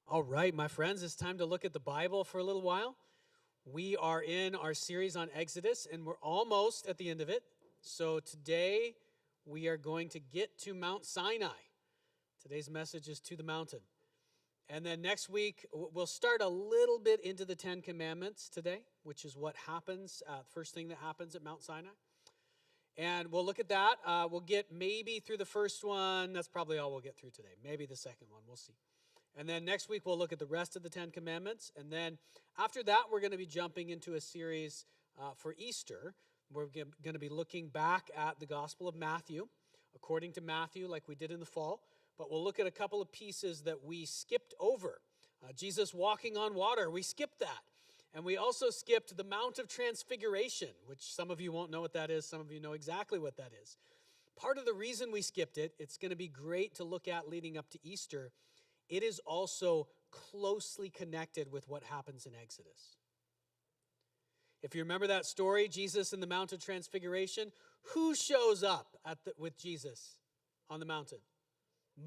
All right, my friends, it's time to look at the Bible for a little while. We are in our series on Exodus, and we're almost at the end of it. So today we are going to get to Mount Sinai. Today's message is to the mountain. And then next week, we'll start a little bit into the Ten Commandments today, which is what happens, first thing that happens at Mount Sinai. And we'll look at that. We'll get maybe through the first one. That's probably all we'll get through today. Maybe the second one. We'll see. And then next week, we'll look at the rest of the Ten Commandments. And then after that, we're going to be jumping into a series for Easter. We're going to be looking back at the Gospel of Matthew, according to Matthew, like we did in the fall. But we'll look at a couple of pieces that we skipped over. Jesus walking on water, we skipped that. And we also skipped the Mount of Transfiguration, which some of you won't know what that is. Some of you know exactly what that is. Part of the reason we skipped it, it's going to be great to look at leading up to Easter. It is also closely connected with what happens in Exodus. If you remember that story, Jesus in the Mount of Transfiguration, who shows up with Jesus on the mountain?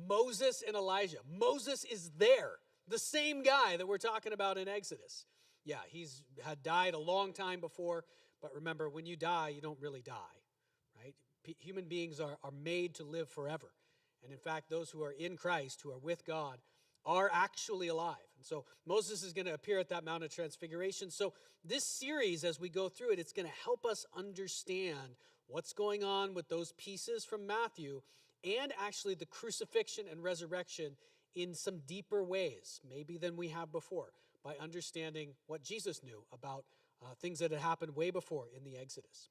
Moses and Elijah. Moses is there, the same guy that we're talking about in Exodus. Yeah, he's had died a long time before, but remember, when you die, you don't really die, right? Human beings are made to live forever. And in fact, those who are in Christ, who are with God, are actually alive. And so Moses is going to appear at that Mount of Transfiguration. So this series, as we go through it, it's going to help us understand what's going on with those pieces from Matthew and actually the crucifixion and resurrection in some deeper ways, maybe than we have before, by understanding what Jesus knew about things that had happened way before in the Exodus.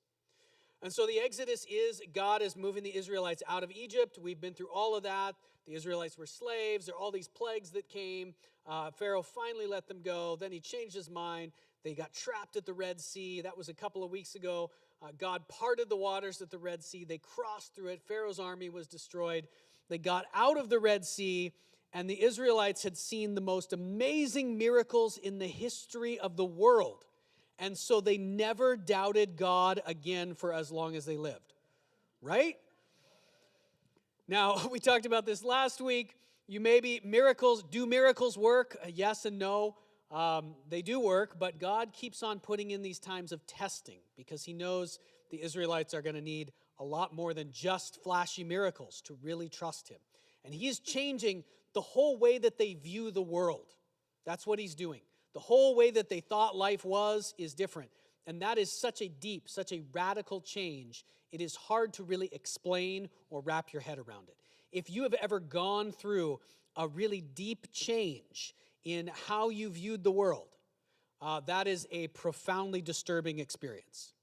And so the Exodus is God is moving the Israelites out of Egypt. We've been through all of that. The Israelites were slaves. There are all these plagues that came. Pharaoh finally let them go. Then he changed his mind. They got trapped at the Red Sea. That was a couple of weeks ago. God parted the waters at the Red Sea. They crossed through it. Pharaoh's army was destroyed. They got out of the Red Sea, and the Israelites had seen the most amazing miracles in the history of the world. And so they never doubted God again for as long as they lived, right? Now, we talked about this last week. Do miracles work? Yes and no. They do work, but God keeps on putting in these times of testing because he knows the Israelites are going to need a lot more than just flashy miracles to really trust him. And he's changing the whole way that they view the world. That's what he's doing. The whole way that they thought life was is different. And that is such a deep, such a radical change. It is hard to really explain or wrap your head around it. If you have ever gone through a really deep change in how you viewed the world, that is a profoundly disturbing experience.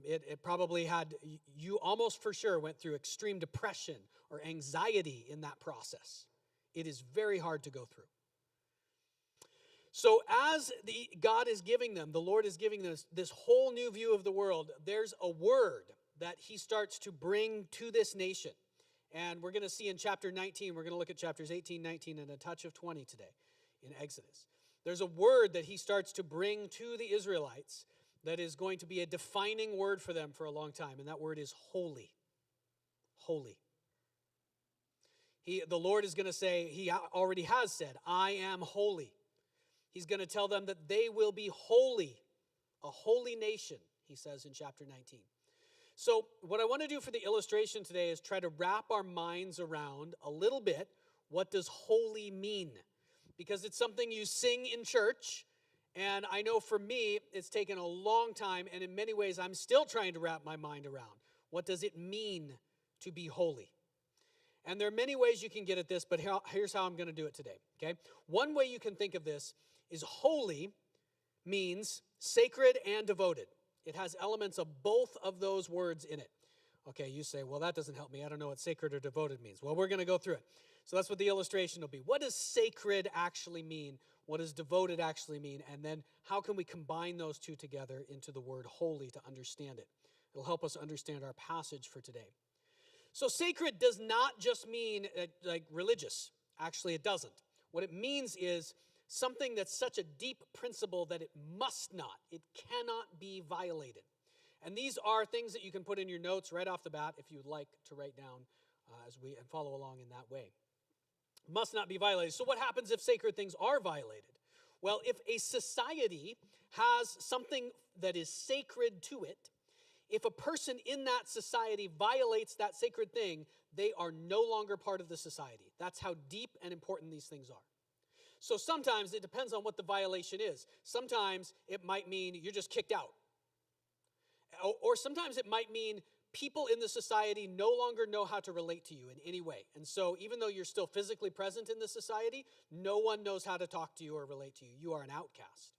It probably had, you almost for sure went through extreme depression or anxiety in that process. It is very hard to go through. So as God is giving them, the Lord is giving them this whole new view of the world, there's a word that he starts to bring to this nation. And we're going to see in chapter 19, we're going to look at chapters 18, 19, and a touch of 20 today in Exodus. There's a word that he starts to bring to the Israelites that is going to be a defining word for them for a long time, and that word is holy. Holy. The Lord is going to say, he already has said, I am holy. He's going to tell them that they will be holy, a holy nation, he says in chapter 19. So what I want to do for the illustration today is try to wrap our minds around a little bit, what does holy mean? Because it's something you sing in church, and I know for me, it's taken a long time, and in many ways, I'm still trying to wrap my mind around. What does it mean to be holy? And there are many ways you can get at this, but here's how I'm going to do it today, okay? One way you can think of this is holy means sacred and devoted. It has elements of both of those words in it. Okay, you say, well, that doesn't help me. I don't know what sacred or devoted means. Well, we're going to go through it. So that's what the illustration will be. What does sacred actually mean? What does devoted actually mean? And then how can we combine those two together into the word holy to understand it? It'll help us understand our passage for today. So sacred does not just mean like religious. Actually, it doesn't. What it means is something that's such a deep principle that it must not, it cannot be violated. And these are things that you can put in your notes right off the bat if you'd like to write down and follow along in that way. must not be violated. So what happens if sacred things are violated? Well, if a society has something that is sacred to it, if a person in that society violates that sacred thing, they are no longer part of the society. That's how deep and important these things are. So sometimes it depends on what the violation is. Sometimes it might mean you're just kicked out. Or sometimes it might mean people in the society no longer know how to relate to you in any way. And so even though you're still physically present in the society, no one knows how to talk to you or relate to you. You are an outcast.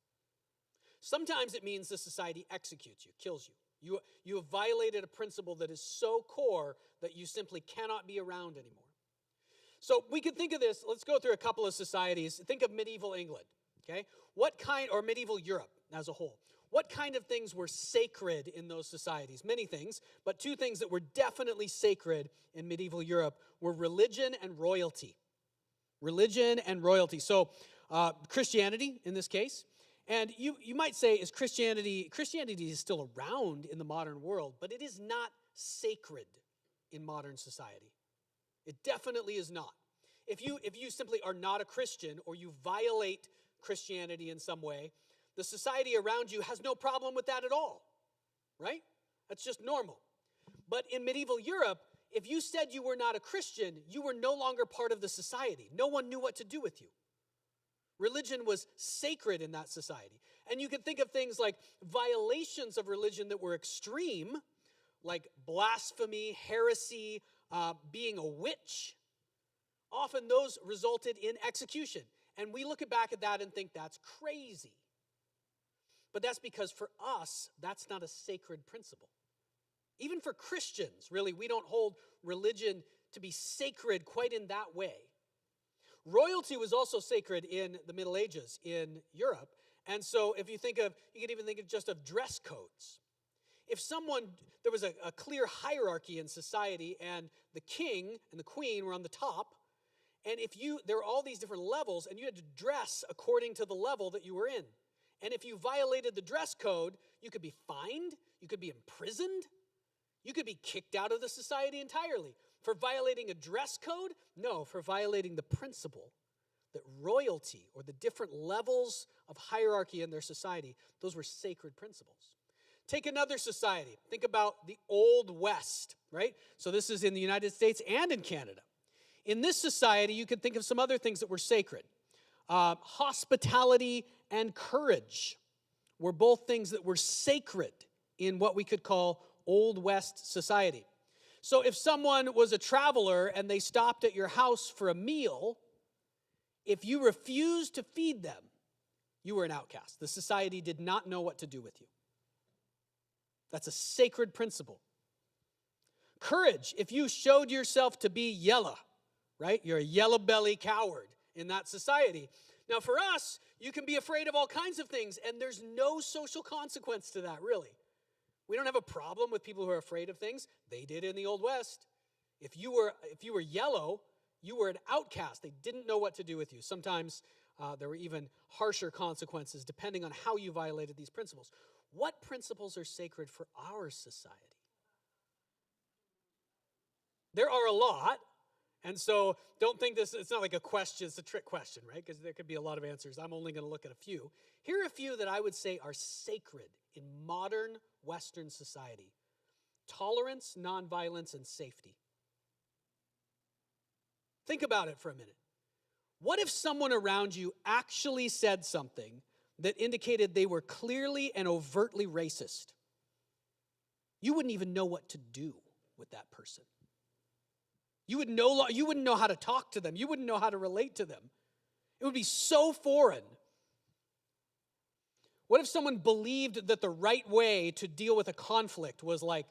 Sometimes it means the society executes you, kills you. You have violated a principle that is so core that you simply cannot be around anymore. So we could think of this. Let's go through a couple of societies. Think of medieval England, okay? Or medieval Europe as a whole. What kind of things were sacred in those societies? Many things, but two things that were definitely sacred in medieval Europe were religion and royalty. Religion and royalty. So Christianity in this case. And you might say, Christianity is still around in the modern world, but it is not sacred in modern society. It definitely is not. If you simply are not a Christian or you violate Christianity in some way, the society around you has no problem with that at all, right? That's just normal. But in medieval Europe, if you said you were not a Christian, you were no longer part of the society. No one knew what to do with you. Religion was sacred in that society. And you can think of things like violations of religion that were extreme, like blasphemy, heresy, being a witch. Often those resulted in execution. And we look back at that and think that's crazy. But that's because for us, that's not a sacred principle. Even for Christians, really, we don't hold religion to be sacred quite in that way. Royalty was also sacred in the Middle Ages in Europe. And so you can even think of just of dress codes. If there was a clear hierarchy in society and the king and the queen were on the top, and there were all these different levels and you had to dress according to the level that you were in. And if you violated the dress code, you could be fined, you could be imprisoned, you could be kicked out of the society entirely. For violating a dress code? No, for violating the principle that royalty or the different levels of hierarchy in their society, those were sacred principles. Take another society. Think about the Old West, right? So this is in the United States and in Canada. In this society, you could think of some other things that were sacred. Hospitality and courage were both things that were sacred in what we could call Old West society. So if someone was a traveler and they stopped at your house for a meal, if you refused to feed them, you were an outcast. The society did not know what to do with you. That's a sacred principle. Courage, if you showed yourself to be yellow, right? You're a yellow belly coward in that society. Now for us, you can be afraid of all kinds of things, and there's no social consequence to that, really. We don't have a problem with people who are afraid of things. They did in the Old West. If you were yellow, you were an outcast. They didn't know what to do with you. Sometimes there were even harsher consequences depending on how you violated these principles. What principles are sacred for our society? There are a lot. And so don't think it's not like a question, it's a trick question, right? Because there could be a lot of answers. I'm only going to look at a few. Here are a few that I would say are sacred in modern Western society. Tolerance, nonviolence, and safety. Think about it for a minute. What if someone around you actually said something that indicated they were clearly and overtly racist? You wouldn't even know what to do with that person. You wouldn't know how to talk to them. You wouldn't know how to relate to them. It would be so foreign. What if someone believed that the right way to deal with a conflict was like,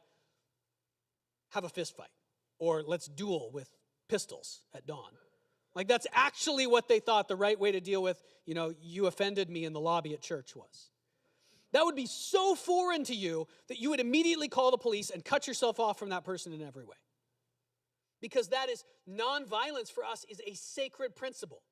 have a fist fight, or let's duel with pistols at dawn? Like that's actually what they thought the right way to deal with, you offended me in the lobby at church was. That would be so foreign to you that you would immediately call the police and cut yourself off from that person in every way. Because that is, nonviolence for us is a sacred principle.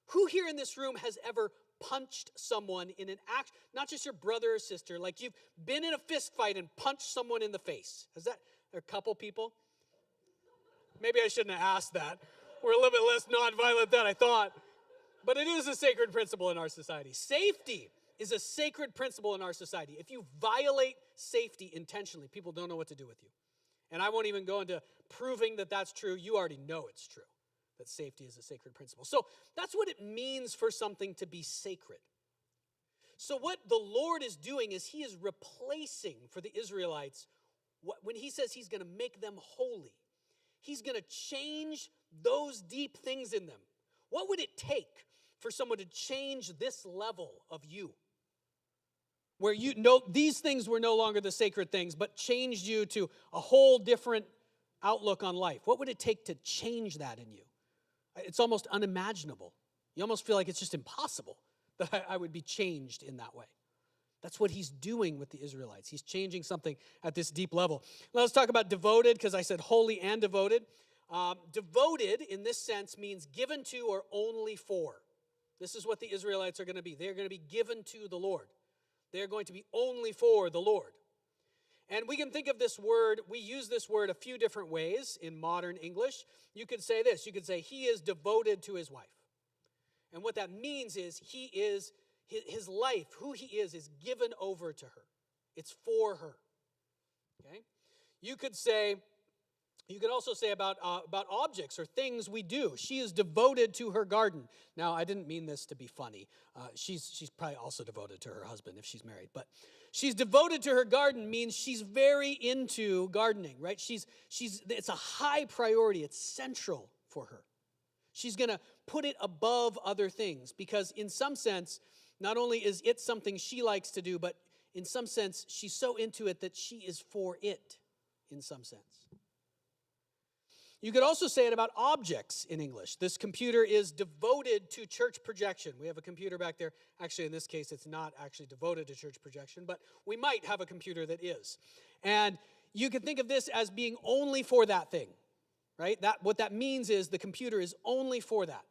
Who here in this room has ever punched someone in an act, not just your brother or sister, like you've been in a fist fight and punched someone in the face? There are a couple people? Maybe I shouldn't have asked that. We're a little bit less nonviolent than I thought. But it is a sacred principle in our society. Safety is a sacred principle in our society. If you violate safety intentionally, people don't know what to do with you. And I won't even go into proving that that's true. You already know it's true, that safety is a sacred principle. So that's what it means for something to be sacred. So what the Lord is doing is he is replacing for the Israelites, when he says he's going to make them holy, he's going to change those deep things in them. What would it take for someone to change this level of you? Where you know these things were no longer the sacred things, but changed you to a whole different outlook on life. What would it take to change that in you? It's almost unimaginable. You almost feel like it's just impossible that I would be changed in that way. That's what he's doing with the Israelites. He's changing something at this deep level. Now let's talk about devoted, because I said holy and devoted. Devoted, in this sense, means given to or only for. This is what the Israelites are going to be. They're going to be given to the Lord. They're going to be only for the Lord. And we can think of this word, we use this word a few different ways in modern English. You could say this, you could say he is devoted to his wife. And what that means is he is, his life, who he is given over to her. It's for her. Okay? You could also say about objects or things we do. She is devoted to her garden. Now, I didn't mean this to be funny. She's probably also devoted to her husband if she's married. But she's devoted to her garden means she's very into gardening, right? It's a high priority. It's central for her. She's going to put it above other things because in some sense, not only is it something she likes to do, but in some sense, she's so into it that she is for it in some sense. You could also say it about objects in English. This computer is devoted to church projection. We have a computer back there. Actually, in this case, it's not actually devoted to church projection, but we might have a computer that is. And you could think of this as being only for that thing, right? What that means is the computer is only for that.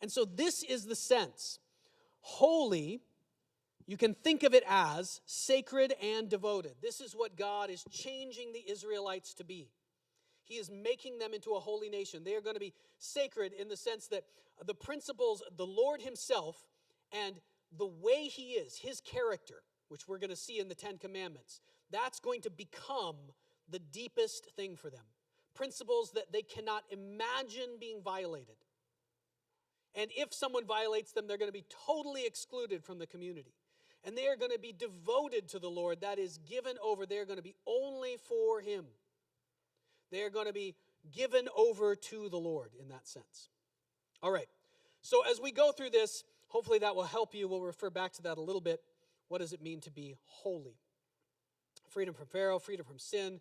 And so this is the sense. Holy, you can think of it as sacred and devoted. This is what God is changing the Israelites to be. He is making them into a holy nation. They are going to be sacred in the sense that the principles, the Lord himself, and the way he is, his character, which we're going to see in the Ten Commandments, that's going to become the deepest thing for them. Principles that they cannot imagine being violated. And if someone violates them, they're going to be totally excluded from the community. And they are going to be devoted to the Lord. That is given over. They are going to be only for him. They are going to be given over to the Lord in that sense. All right. So as we go through this, hopefully that will help you. We'll refer back to that a little bit. What does it mean to be holy? Freedom from Pharaoh, freedom from sin.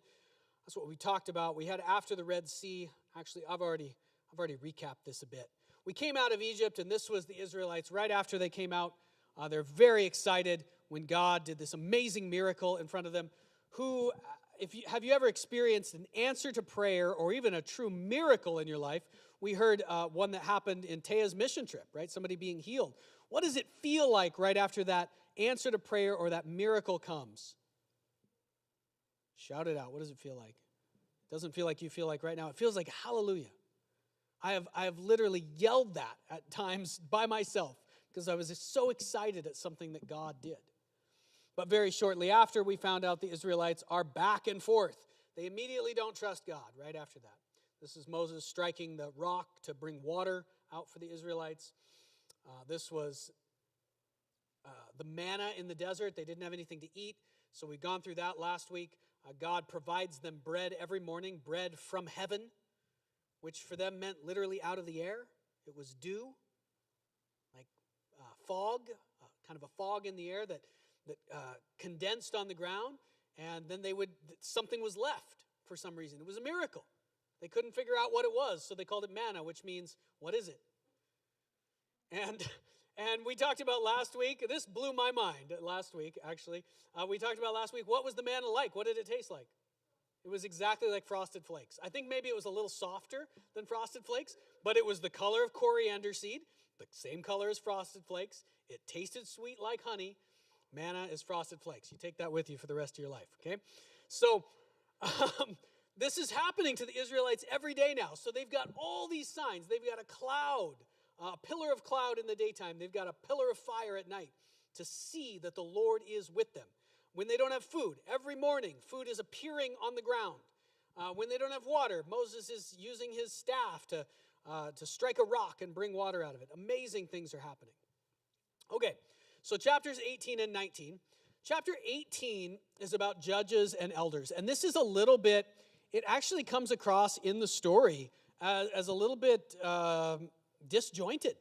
That's what we talked about. We had after the Red Sea. Actually, I've already recapped this a bit. We came out of Egypt, and this was the Israelites right after they came out. They're very excited when God did this amazing miracle in front of them. Have you ever experienced an answer to prayer or even a true miracle in your life? We heard one that happened in Taya's mission trip, right? Somebody being healed. What does it feel like right after that answer to prayer or that miracle comes? Shout it out. What does it feel like? It doesn't feel like you feel like right now. It feels like hallelujah. I have literally yelled that at times by myself because I was just so excited at something that God did. But very shortly after, we found out the Israelites are back and forth. They immediately don't trust God right after that. This is Moses striking the rock to bring water out for the Israelites. This was the manna in the desert. They didn't have anything to eat. So we've gone through that last week. God provides them bread every morning, bread from heaven, which for them meant literally out of the air. It was dew, like fog, kind of a fog in the air that condensed on the ground, and then something was left for some reason. It was a miracle. They couldn't figure out what it was, so they called it manna, which means, what is it? And we talked about last week, this blew my mind last week, actually. We talked about last week, what was the manna like? What did it taste like? It was exactly like Frosted Flakes. I think maybe it was a little softer than Frosted Flakes, but it was the color of coriander seed, the same color as Frosted Flakes. It tasted sweet like honey. Manna is Frosted Flakes. You take that with you for the rest of your life, okay? So This is happening to the Israelites every day now. So they've got all these signs. They've got a cloud, a pillar of cloud in the daytime. They've got a pillar of fire at night to see that the Lord is with them. When they don't have food, every morning, food is appearing on the ground. When they don't have water, Moses is using his staff to strike a rock and bring water out of it. Amazing things are happening. Okay, so chapters 18 and 19. Chapter 18 is about judges and elders. And this is a little bit, it actually comes across in the story as a little bit disjointed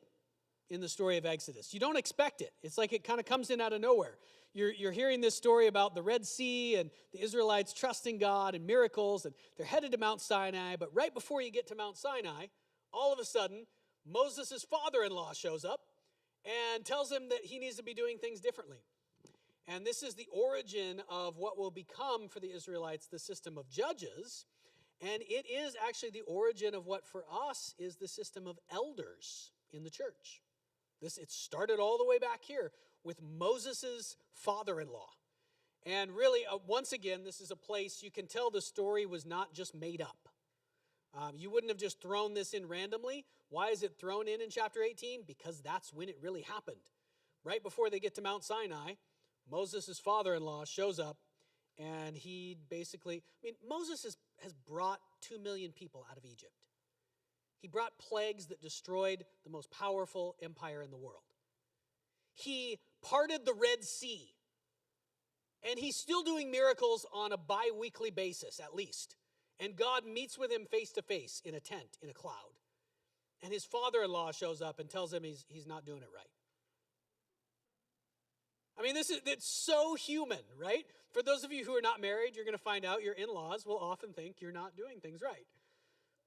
in the story of Exodus. You don't expect it. It's like it kind of comes in out of nowhere. You're hearing this story about the Red Sea and the Israelites trusting God and miracles, and they're headed to Mount Sinai. But right before you get to Mount Sinai, all of a sudden, Moses' father-in-law shows up and tells him that he needs to be doing things differently. And this is the origin of what will become for the Israelites the system of judges. And it is actually the origin of what for us is the system of elders in the church. It started all the way back here with Moses' father-in-law. And really, once again, this is a place you can tell the story was not just made up. You wouldn't have just thrown this in randomly. Why is it thrown in chapter 18? Because that's when it really happened. Right before they get to Mount Sinai, Moses' father-in-law shows up, and he basically, Moses has brought 2 million people out of Egypt. He brought plagues that destroyed the most powerful empire in the world. He parted the Red Sea, and he's still doing miracles on a bi-weekly basis, at least. And God meets with him face to face in a tent, in a cloud. And his father-in-law shows up and tells him he's not doing it right. It's so human, right? For those of you who are not married, you're going to find out your in-laws will often think you're not doing things right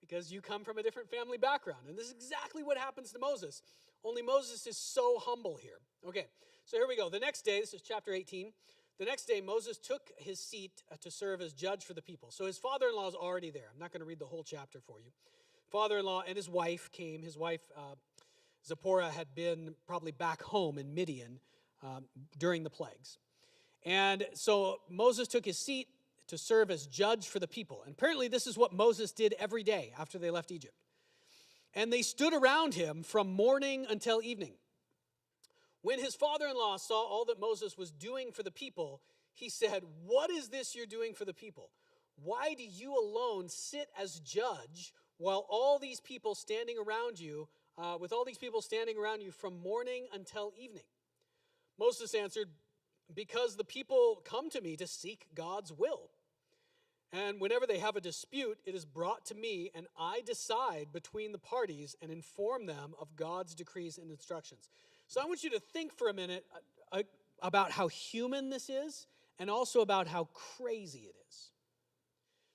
because you come from a different family background. And this is exactly what happens to Moses. Only Moses is so humble here. Okay, so here we go. The next day, this is chapter 18. The next day, Moses took his seat to serve as judge for the people. So his father-in-law is already there. I'm not going to read the whole chapter for you. Father-in-law and his wife came. His wife, Zipporah, had been probably back home in Midian during the plagues. And so Moses took his seat to serve as judge for the people. And apparently this is what Moses did every day after they left Egypt. And they stood around him from morning until evening. When his father-in-law saw all that Moses was doing for the people, he said, "What is this you're doing for the people? Why do you alone sit as judge while all these people standing around you, from morning until evening?" Moses answered, "Because the people come to me to seek God's will. And whenever they have a dispute, it is brought to me, and I decide between the parties and inform them of God's decrees and instructions." So I want you to think for a minute about how human this is and also about how crazy it is.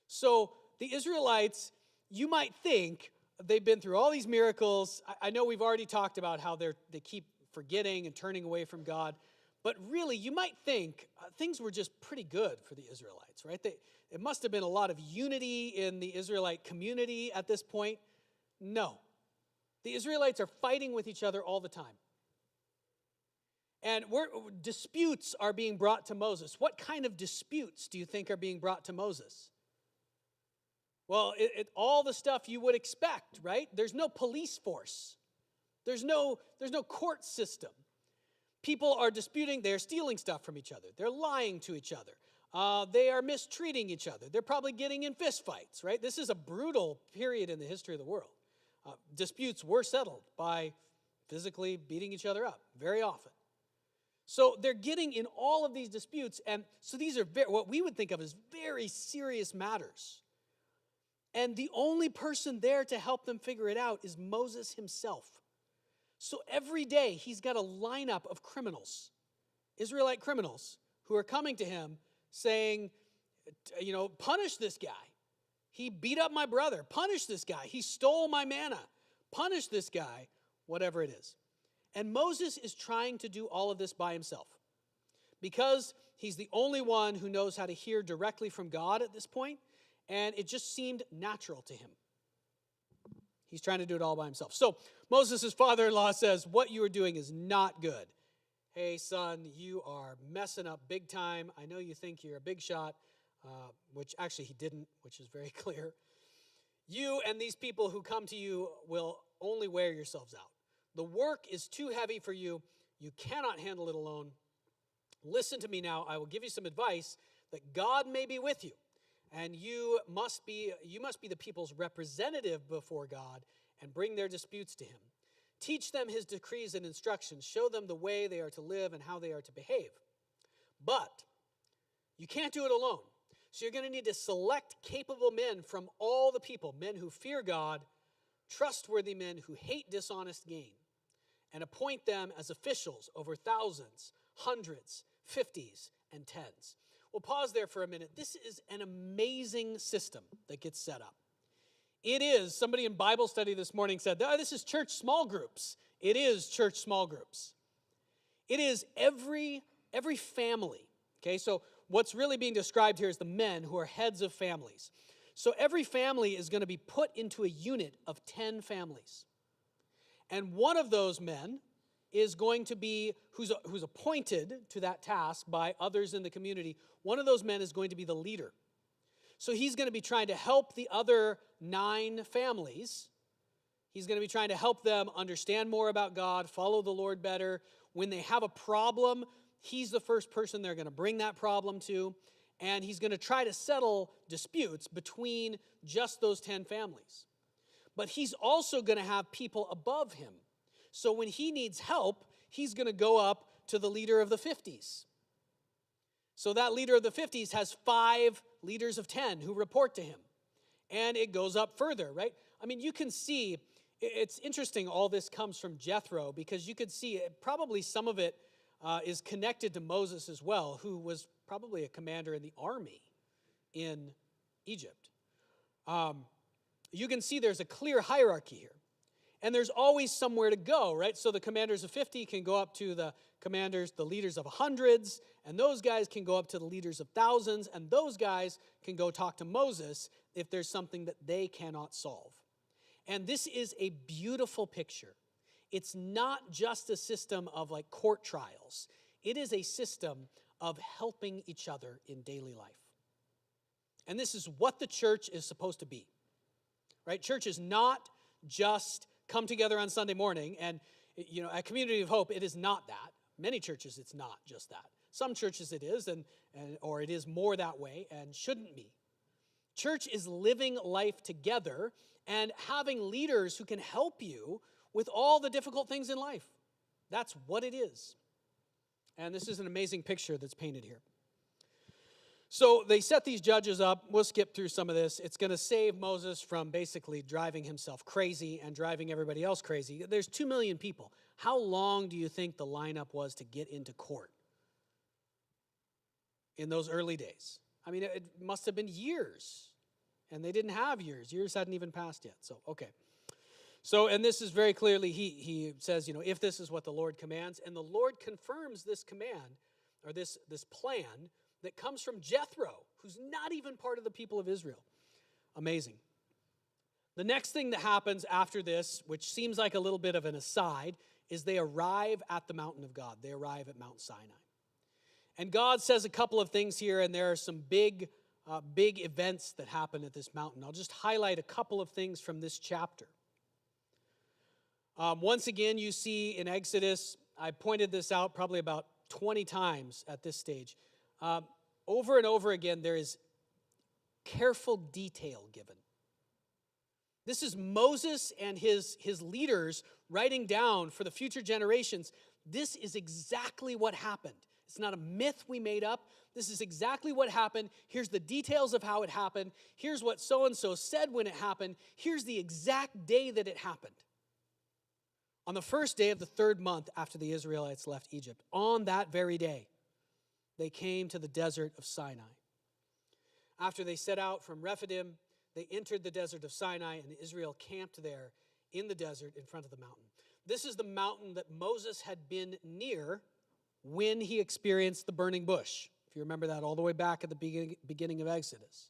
So the Israelites, you might think they've been through all these miracles. I know we've already talked about how they keep forgetting and turning away from God. But really, you might think things were just pretty good for the Israelites, right? It must have been a lot of unity in the Israelite community at this point. No. The Israelites are fighting with each other all the time. And disputes are being brought to Moses. What kind of disputes do you think are being brought to Moses? Well, all the stuff you would expect, right? There's no police force. There's no court system. People are disputing. They're stealing stuff from each other. They're lying to each other. They are mistreating each other. They're probably getting in fistfights, right? This is a brutal period in the history of the world. Disputes were settled by physically beating each other up very often. So they're getting in all of these disputes, and so these are what we would think of as very serious matters. And the only person there to help them figure it out is Moses himself. So every day he's got a lineup of criminals, Israelite criminals, who are coming to him saying, punish this guy. He beat up my brother. Punish this guy. He stole my manna. Punish this guy, whatever it is. And Moses is trying to do all of this by himself because he's the only one who knows how to hear directly from God at this point, and it just seemed natural to him. He's trying to do it all by himself. So Moses' father-in-law says, "What you are doing is not good. Hey, son, you are messing up big time. I know you think you're a big shot, which actually he didn't, which is very clear. You and these people who come to you will only wear yourselves out. The work is too heavy for you. You cannot handle it alone. Listen to me now. I will give you some advice that God may be with you, and you must be the people's representative before God and bring their disputes to him. Teach them his decrees and instructions. Show them the way they are to live and how they are to behave. But you can't do it alone. So you're going to need to select capable men from all the people, men who fear God, trustworthy men who hate dishonest gain, and appoint them as officials over thousands, hundreds, fifties, and tens. We'll pause there for a minute. This is an amazing system that gets set up. It is, somebody in Bible study this morning said, this is church small groups. It is church small groups. It is every family. Okay, so what's really being described here is the men who are heads of families. So every family is going to be put into a unit of 10 families. And one of those men is going to be, who's appointed to that task by others in the community, one of those men is going to be the leader. So he's going to be trying to help the other 9 families. He's going to be trying to help them understand more about God, follow the Lord better. When they have a problem, he's the first person they're going to bring that problem to. And he's going to try to settle disputes between just those 10 families. But he's also going to have people above him. So when he needs help, he's going to go up to the leader of the 50s. So that leader of the 50s has 5 leaders of 10 who report to him. And it goes up further, right? I mean, you can see, it's interesting all this comes from Jethro, because you could see probably some of it is connected to Moses as well, who was probably a commander in the army in Egypt. You can see there's a clear hierarchy here. And there's always somewhere to go, right? So the commanders of 50 can go up to the leaders of hundreds, and those guys can go up to the leaders of thousands, and those guys can go talk to Moses if there's something that they cannot solve. And this is a beautiful picture. It's not just a system of like court trials. It is a system of helping each other in daily life. And this is what the church is supposed to be, right? Church is not just come together on Sunday morning, and at Community of Hope, it is not that. Many churches, it's not just that. Some churches it is, or it is more that way, and shouldn't be. Church is living life together and having leaders who can help you with all the difficult things in life. That's what it is. And this is an amazing picture that's painted here. So they set these judges up. We'll skip through some of this. It's going to save Moses from basically driving himself crazy and driving everybody else crazy. There's 2 million people. How long do you think the lineup was to get into court in those early days? I mean, it must have been years. And they didn't have years. Years hadn't even passed yet. So, okay. So, and this is very clearly, he says, if this is what the Lord commands, and the Lord confirms this command, or this plan, that comes from Jethro, who's not even part of the people of Israel. Amazing. The next thing that happens after this, which seems like a little bit of an aside, is they arrive at the mountain of God. They arrive at Mount Sinai. And God says a couple of things here, and there are some big events that happen at this mountain. I'll just highlight a couple of things from this chapter. Once again, you see in Exodus, I pointed this out probably about 20 times at this stage. Over and over again, there is careful detail given. This is Moses and his leaders writing down for the future generations. This is exactly what happened. It's not a myth we made up. This is exactly what happened. Here's the details of how it happened. Here's what so-and-so said when it happened. Here's the exact day that it happened. On the first day of the 3rd month after the Israelites left Egypt, on that very day, they came to the desert of Sinai. After they set out from Rephidim, they entered the desert of Sinai, and Israel camped there in the desert in front of the mountain. This is the mountain that Moses had been near when he experienced the burning bush. If you remember that all the way back at the beginning of Exodus.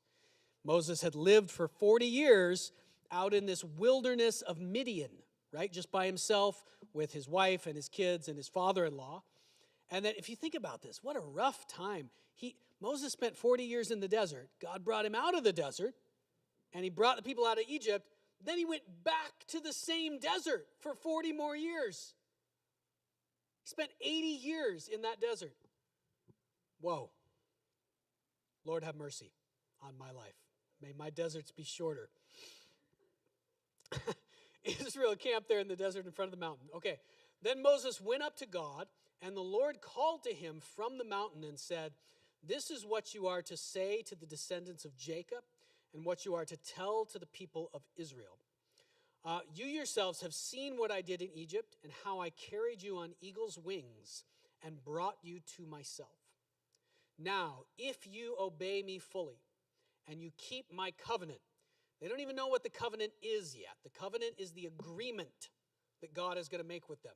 Moses had lived for 40 years out in this wilderness of Midian, right? Just by himself with his wife and his kids and his father-in-law. And that if you think about this, what a rough time. Moses spent 40 years in the desert. God brought him out of the desert, and he brought the people out of Egypt. Then he went back to the same desert for 40 more years. He spent 80 years in that desert. Whoa. Lord, have mercy on my life. May my deserts be shorter. Israel camped there in the desert in front of the mountain. Okay. Then Moses went up to God, and the Lord called to him from the mountain and said, "This is what you are to say to the descendants of Jacob, and what you are to tell to the people of Israel. You yourselves have seen what I did in Egypt, and how I carried you on eagle's wings and brought you to myself. Now, if you obey me fully, and you keep my covenant," they don't even know what the covenant is yet. The covenant is the agreement that God is going to make with them.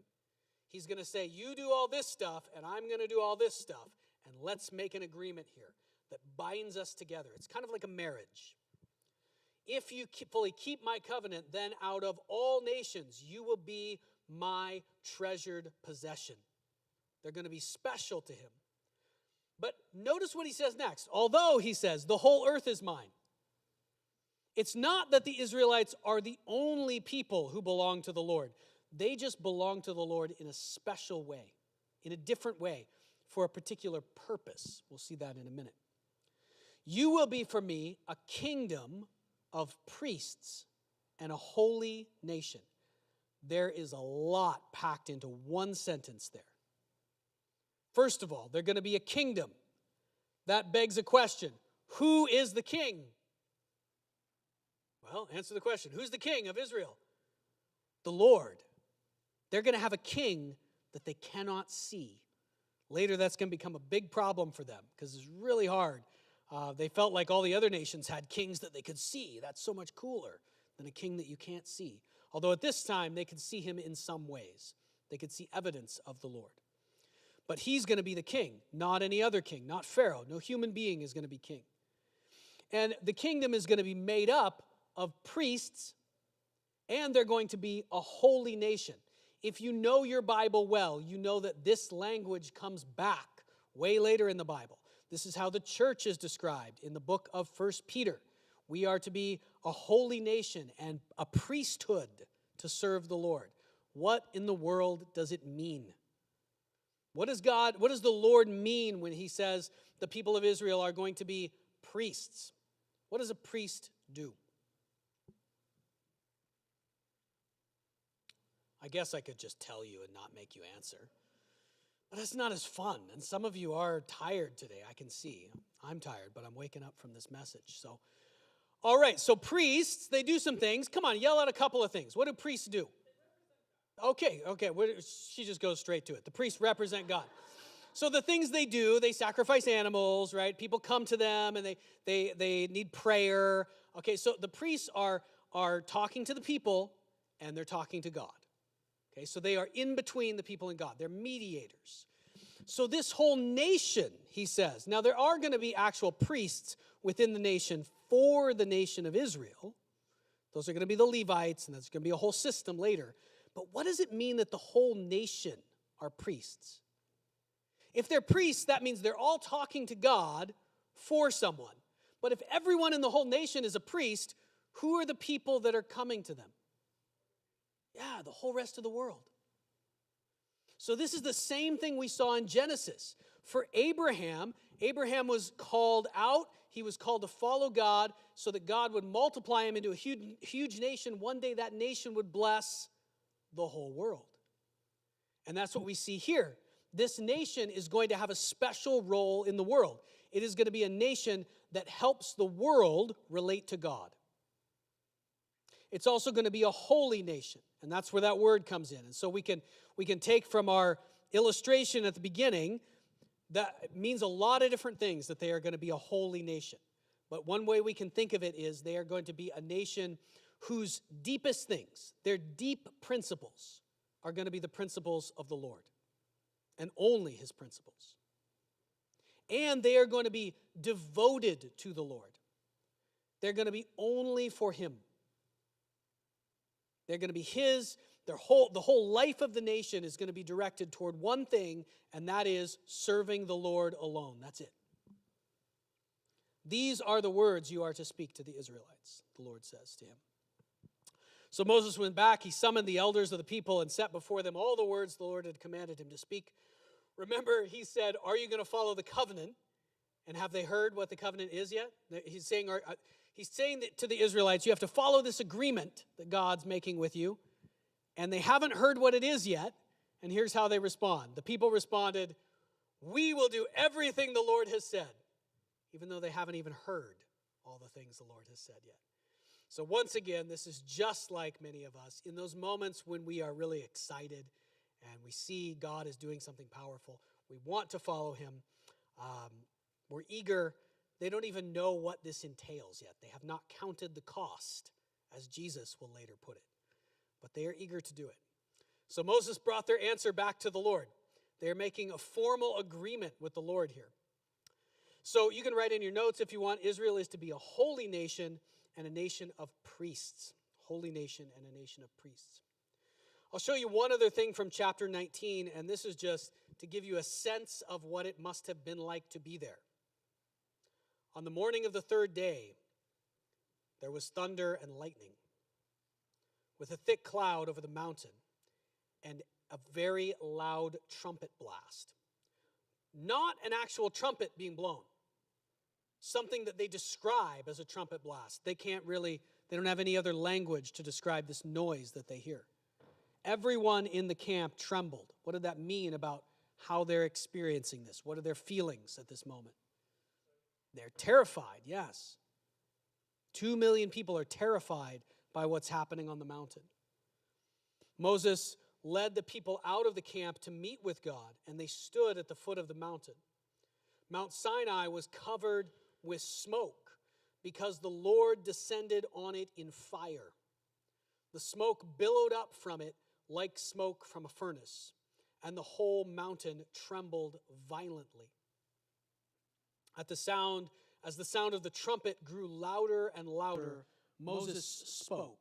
He's going to say, you do all this stuff, and I'm going to do all this stuff, and let's make an agreement here that binds us together. It's kind of like a marriage. If you fully keep my covenant, then out of all nations you will be my treasured possession. They're going to be special to him. But notice what he says next. Although, he says, the whole earth is mine. It's not that the Israelites are the only people who belong to the Lord. They just belong to the Lord in a special way, in a different way, for a particular purpose. We'll see that in a minute. You will be for me a kingdom of priests and a holy nation. There is a lot packed into one sentence there. First of all, they're going to be a kingdom. That begs a question. Who is the king? Well, answer the question. Who's the king of Israel? The Lord. They're going to have a king that they cannot see. Later, that's going to become a big problem for them because it's really hard. They felt like all the other nations had kings that they could see. That's so much cooler than a king that you can't see. Although at this time, they could see him in some ways. They could see evidence of the Lord. But he's going to be the king, not any other king, not Pharaoh. No human being is going to be king. And the kingdom is going to be made up of priests, and they're going to be a holy nation. If you know your Bible well, you know that this language comes back way later in the Bible. This is how the church is described in the book of 1 Peter. We are to be a holy nation and a priesthood to serve the Lord. What in the world does it mean? What does the Lord mean when he says the people of Israel are going to be priests? What does a priest do? I guess I could just tell you and not make you answer. But that's not as fun. And some of you are tired today, I can see. I'm tired, but I'm waking up from this message. So, all right, so priests, they do some things. Come on, yell out a couple of things. What do priests do? Okay. She just goes straight to it. The priests represent God. So the things they do, they sacrifice animals, right? People come to them and they need prayer. Okay, so the priests are talking to the people and they're talking to God. Okay, so they are in between the people and God. They're mediators. So this whole nation, he says, now there are going to be actual priests within the nation for the nation of Israel. Those are going to be the Levites, and that's going to be a whole system later. But what does it mean that the whole nation are priests? If they're priests, that means they're all talking to God for someone. But if everyone in the whole nation is a priest, who are the people that are coming to them? Yeah, the whole rest of the world. So this is the same thing we saw in Genesis. For Abraham was called out. He was called to follow God so that God would multiply him into a huge nation. One day that nation would bless the whole world. And that's what we see here. This nation is going to have a special role in the world. It is going to be a nation that helps the world relate to God. It's also going to be a holy nation, and that's where that word comes in. And so we can take from our illustration at the beginning that it means a lot of different things that they are going to be a holy nation. But one way we can think of it is they are going to be a nation whose deepest things, their deep principles, are going to be the principles of the Lord, and only his principles. And they are going to be devoted to the Lord. They're going to be only for him. They're going to be his. The whole life of the nation is going to be directed toward one thing, and that is serving the Lord alone. That's it. These are the words you are to speak to the Israelites, the Lord says to him. So Moses went back. He summoned the elders of the people and set before them all the words the Lord had commanded him to speak. Remember, he said, are you going to follow the covenant? And have they heard what the covenant is yet? He's saying that to the Israelites, you have to follow this agreement that God's making with you. And they haven't heard what it is yet. And here's how they respond. The people responded, we will do everything the Lord has said, even though they haven't even heard all the things the Lord has said yet. So once again, this is just like many of us. In those moments when we are really excited and we see God is doing something powerful, we want to follow him. We're eager. They don't even know what this entails yet. They have not counted the cost, as Jesus will later put it. But they are eager to do it. So Moses brought their answer back to the Lord. They are making a formal agreement with the Lord here. So you can write in your notes if you want, Israel is to be a holy nation and a nation of priests. Holy nation and a nation of priests. I'll show you one other thing from chapter 19, and this is just to give you a sense of what it must have been like to be there. On the morning of the third day, there was thunder and lightning, with a thick cloud over the mountain, and a very loud trumpet blast. Not an actual trumpet being blown. Something that they describe as a trumpet blast. They don't have any other language to describe this noise that they hear. Everyone in the camp trembled. What did that mean about how they're experiencing this? What are their feelings at this moment? They're terrified, yes. 2 million people are terrified by what's happening on the mountain. Moses led the people out of the camp to meet with God, and they stood at the foot of the mountain. Mount Sinai was covered with smoke because the Lord descended on it in fire. The smoke billowed up from it like smoke from a furnace, and the whole mountain trembled violently. As the sound of the trumpet grew louder and louder, Moses spoke,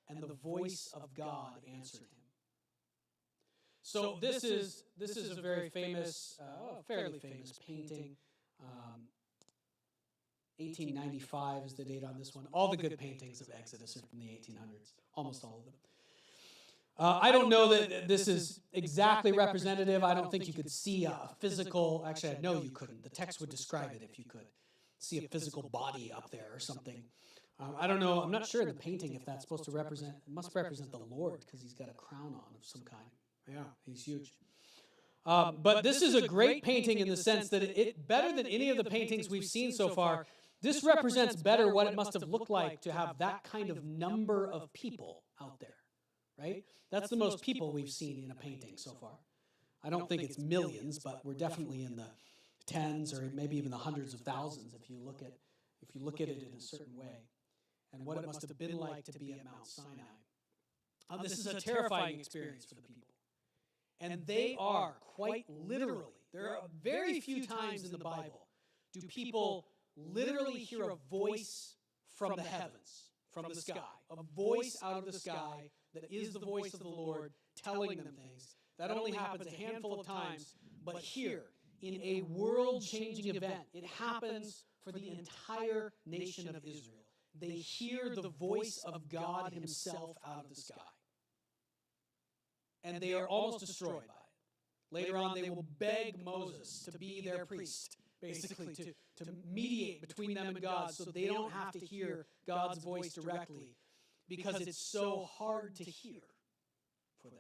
and the voice of God answered him. So this is a very famous, fairly famous painting. 1895 is the date on this one. All the good paintings of Exodus are from the 1800s, almost all of them. I don't know that this is exactly representative. I don't think you could see a physical, actually I know you couldn't. The text would describe it if you could see a physical body up there or something. I don't know, I'm not sure in the painting if that's supposed to represent, it must represent the Lord because he's got a crown on of some kind. Yeah, he's huge. But this is a great painting in the sense that it better than any of the paintings we've seen so far, this represents better what it must have looked like to have that kind of number of people out there, right? That's the most people we've seen in a painting so far. I don't think it's millions, but we're definitely in the tens or maybe even the hundreds of thousands if you look at it in a certain way. And what it must have been like to be at Mount Sinai. This is a terrifying experience for the people. And they are quite literally, there are very few times in the Bible do people literally hear a voice from the heavens, from the sky, a voice out of the sky that is the voice of the Lord telling them things. That only happens a handful of times, but here, in a world-changing event, it happens for the entire nation of Israel. They hear the voice of God himself out of the sky. And they are almost destroyed by it. Later on, they will beg Moses to be their priest, basically to mediate between them and God so they don't have to hear God's voice directly because it's so hard to hear for them.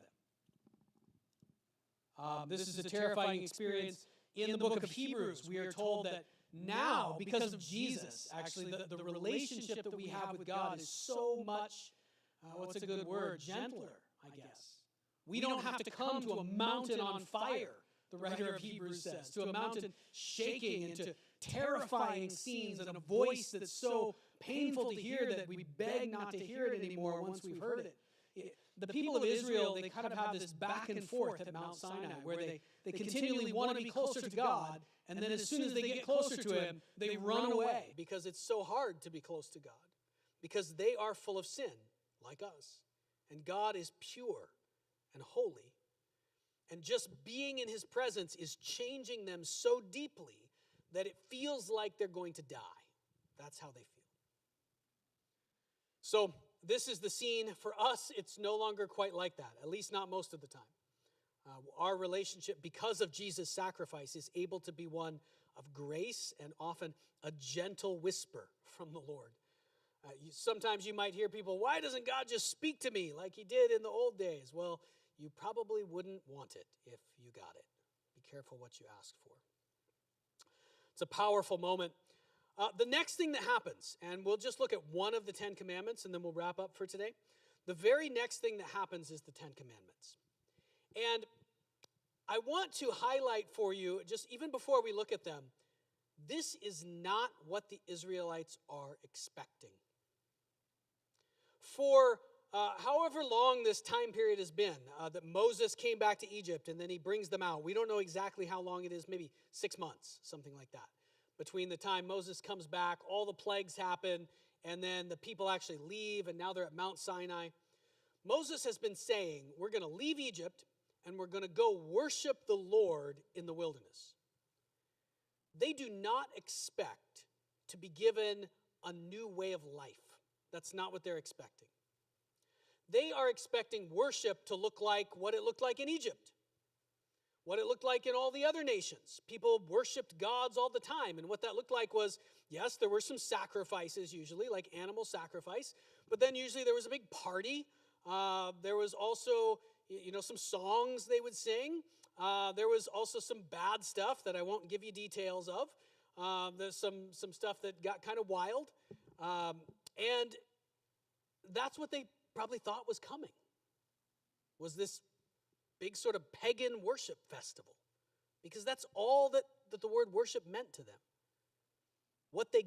This is a terrifying experience. In the book of Hebrews, we are told that now, because of Jesus, actually, the relationship that we have with God is so much, what's a good word, gentler, I guess. We don't have to come to a mountain on fire, the writer of Hebrews says, to a mountain shaking and to terrifying scenes and a voice that's so painful to hear that we beg not to hear it anymore once we've heard it. The people of Israel, they kind of have this back and forth at Mount Sinai where they continually want to be closer to God, and then as soon as they get closer to him, they run away because it's so hard to be close to God, because they are full of sin, like us, and God is pure and holy, and just being in his presence is changing them so deeply that it feels like they're going to die. That's how they feel. So this is the scene. For us, it's no longer quite like that, at least not most of the time. Our relationship, because of Jesus' sacrifice, is able to be one of grace and often a gentle whisper from the Lord. Sometimes you might hear people, why doesn't God just speak to me like he did in the old days? Well, you probably wouldn't want it if you got it. Be careful what you ask for. It's a powerful moment. The next thing that happens, and we'll just look at one of the 10 Commandments and then we'll wrap up for today. The very next thing that happens is the 10 Commandments. And I want to highlight for you, just even before we look at them, this is not what the Israelites are expecting. For however long this time period has been, that Moses came back to Egypt and then he brings them out. We don't know exactly how long it is, maybe 6 months, something like that. Between the time Moses comes back, all the plagues happen, and then the people actually leave, and now they're at Mount Sinai. Moses has been saying, we're going to leave Egypt, and we're going to go worship the Lord in the wilderness. They do not expect to be given a new way of life. That's not what they're expecting. They are expecting worship to look like what it looked like in Egypt, what it looked like in all the other nations. People worshiped gods all the time, and what that looked like was, yes, there were some sacrifices usually, like animal sacrifice, but then usually there was a big party. There was also, some songs they would sing. There was also some bad stuff that I won't give you details of. There's some stuff that got kind of wild. And that's what they probably thought was coming, was this big sort of pagan worship festival. Because that's all that the word worship meant to them. What they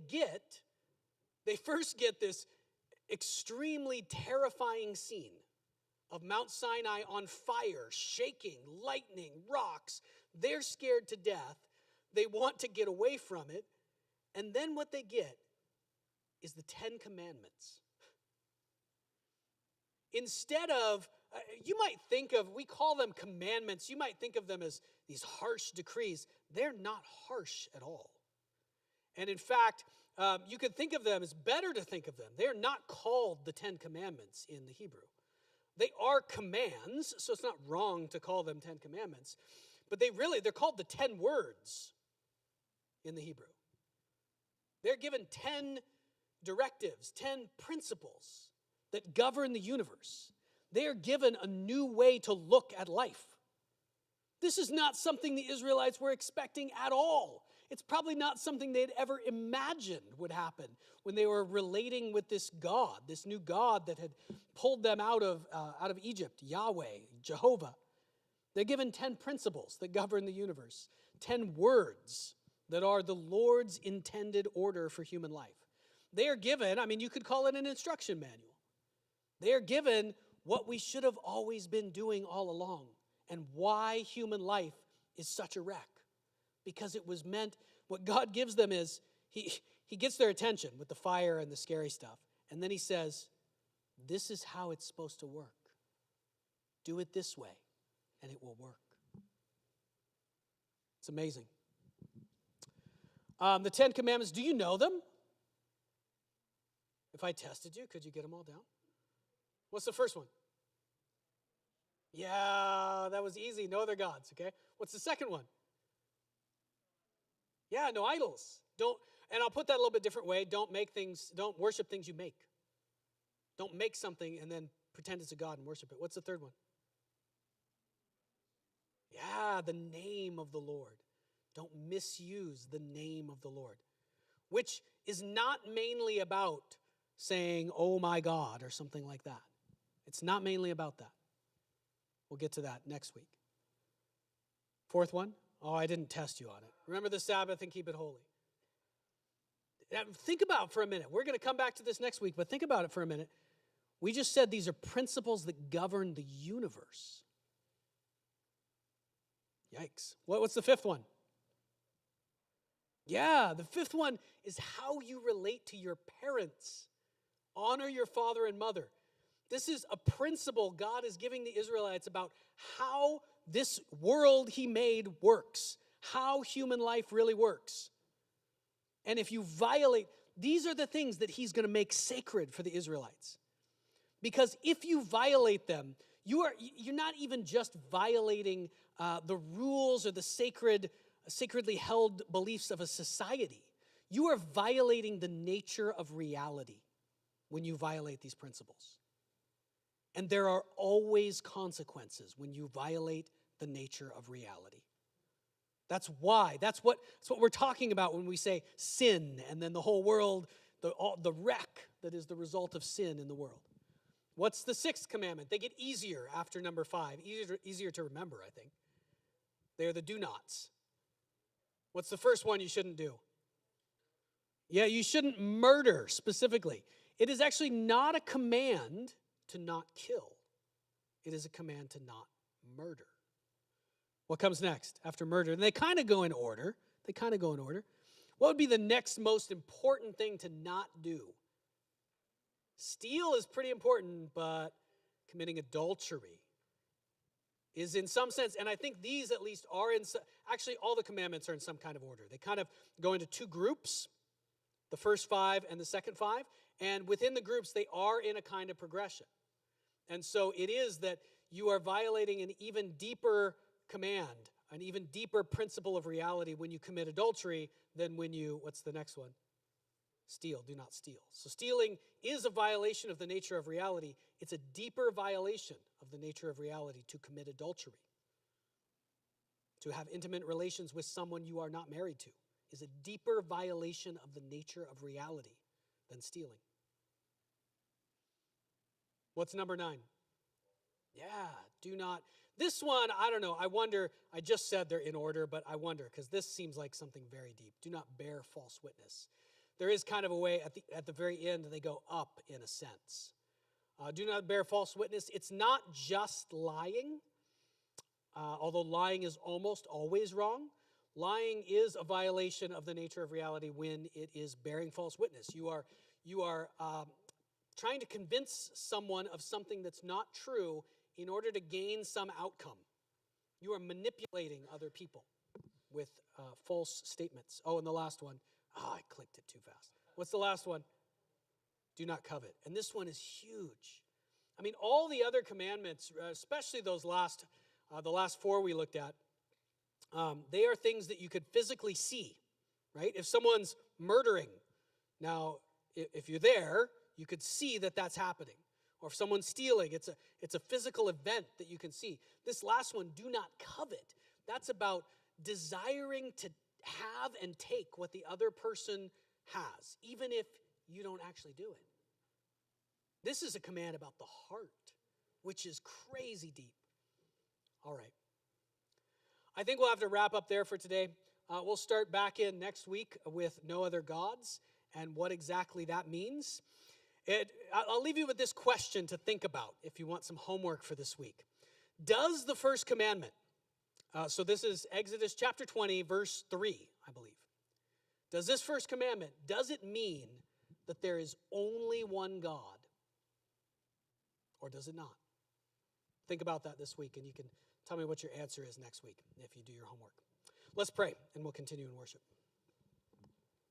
first get this extremely terrifying scene of Mount Sinai on fire, shaking, lightning, rocks. They're scared to death. They want to get away from it. And then what they get is the 10 Commandments. Instead of, you might think of, we call them commandments, you might think of them as these harsh decrees. They're not harsh at all. And in fact, you could think of them, it's better to think of them. They're not called the 10 Commandments in the Hebrew. They are commands, so it's not wrong to call them 10 Commandments. But they're called the 10 words in the Hebrew. They're given 10 directives, 10 principles that govern the universe. They are given a new way to look at life. This is not something the Israelites were expecting at all. It's probably not something they'd ever imagined would happen when they were relating with this God, this new God that had pulled them out of Egypt, Yahweh, Jehovah. They're given 10 principles that govern the universe, 10 words that are the Lord's intended order for human life. They are given, you could call it an instruction manual. They are given what we should have always been doing all along and why human life is such a wreck. Because it was meant, what God gives them is, he gets their attention with the fire and the scary stuff. And then he says, this is how it's supposed to work. Do it this way, and it will work. It's amazing. The 10 Commandments, do you know them? If I tested you, could you get them all down? What's the first one? Yeah, that was easy. No other gods, okay? What's the second one? Yeah, no idols. And I'll put that a little bit different way. Don't worship things you make. Don't make something and then pretend it's a god and worship it. What's the third one? Yeah, the name of the Lord. Don't misuse the name of the Lord, which is not mainly about saying, oh my God, or something like that. It's not mainly about that. We'll get to that next week. Fourth one. Oh, I didn't test you on it. Remember the Sabbath and keep it holy. Now, think about it for a minute. We're going to come back to this next week, but think about it for a minute. We just said these are principles that govern the universe. Yikes. What's the fifth one? Yeah, the fifth one is how you relate to your parents. Honor your father and mother. This is a principle God is giving the Israelites about how this world he made works, how human life really works. And if you violate, these are the things that he's going to make sacred for the Israelites. Because if you violate them, you're not even just violating the rules or the sacredly held beliefs of a society. You are violating the nature of reality when you violate these principles. And there are always consequences when you violate the nature of reality. That's why. That's what we're talking about when we say sin, and then the whole world, the wreck that is the result of sin in the world. What's the 6th commandment? They get easier after number 5. Easier to remember, I think. They're the do nots. What's the first one you shouldn't do? Yeah, you shouldn't murder specifically. It is actually not a command to not kill. It is a command to not murder. What comes next after murder? And they kind of go in order. What would be the next most important thing to not do? Steal is pretty important, but committing adultery is in some sense, and I think these at least are actually all the commandments are in some kind of order. They kind of go into 2 groups, the first 5 and the second 5, and within the groups they are in a kind of progression. And so it is that you are violating an even deeper command, an even deeper principle of reality when you commit adultery than when you, what's the next one? Steal, do not steal. So stealing is a violation of the nature of reality. It's a deeper violation of the nature of reality to commit adultery. To have intimate relations with someone you are not married to is a deeper violation of the nature of reality than stealing. What's number 9? Yeah, do not. This one, I don't know. I wonder, I just said they're in order, but I wonder, because this seems like something very deep. Do not bear false witness. There is kind of a way at the very end, they go up in a sense. Do not bear false witness. It's not just lying, although lying is almost always wrong. Lying is a violation of the nature of reality when it is bearing false witness. You are trying to convince someone of something that's not true in order to gain some outcome. You are manipulating other people with false statements. Oh, and the last one. Oh, I clicked it too fast. What's the last one? Do not covet. And this one is huge. I mean, all the other commandments, especially those the last 4 we looked at, they are things that you could physically see, right? If someone's murdering, now, if you're there, you could see that that's happening. Or if someone's stealing, it's a physical event that you can see. This last one, do not covet. That's about desiring to have and take what the other person has, even if you don't actually do it. This is a command about the heart, which is crazy deep. All right. I think we'll have to wrap up there for today. We'll start back in next week with no other gods and what exactly that means. I'll leave you with this question to think about if you want some homework for this week. Does the first commandment, so this is Exodus chapter 20, verse 3, I believe. Does this first commandment, does it mean that there is only one God? Or does it not? Think about that this week, and you can tell me what your answer is next week if you do your homework. Let's pray, and we'll continue in worship.